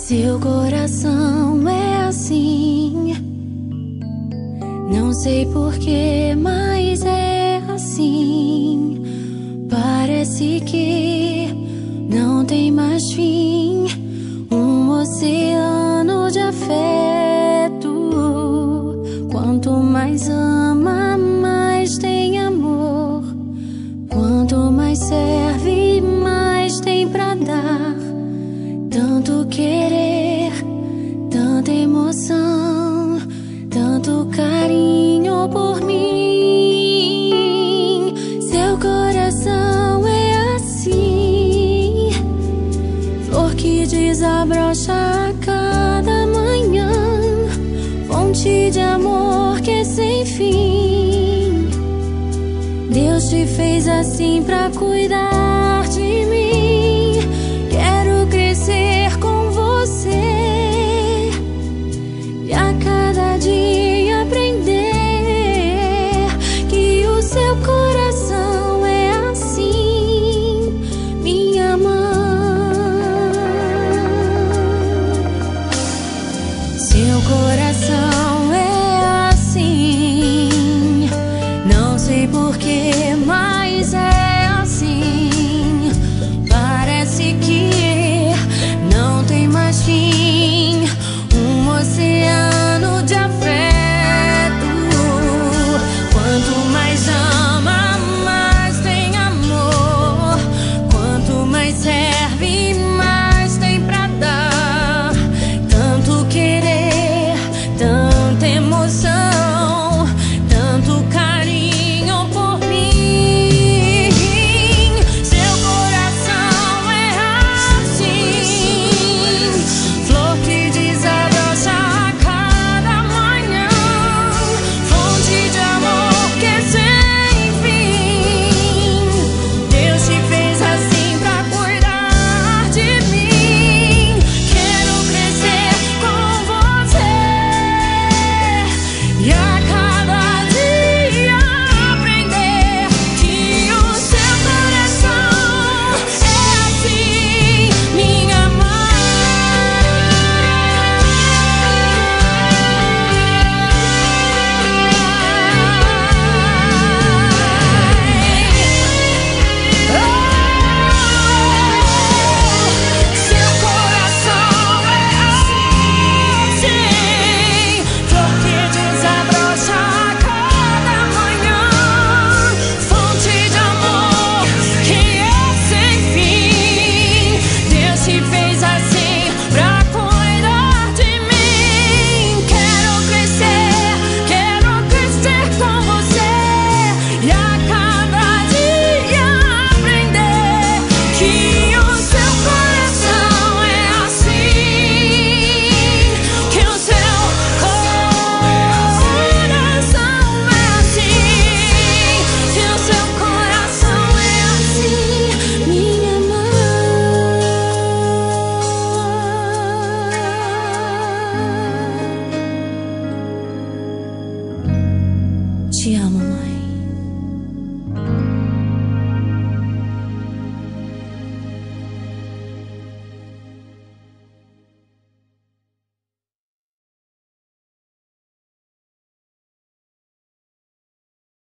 Seu coração é assim, não sei porquê, mas é assim. Parece que não tem mais fim, um oceano de afeto. Quanto mais ama, mais tem amor. Quanto mais serve, mais tem pra dar. Tanto querer, tanta emoção, tanto carinho por mim. Seu coração é assim, flor que desabrocha a cada manhã, fonte de amor que é sem fim. Deus te fez assim pra cuidar de mim.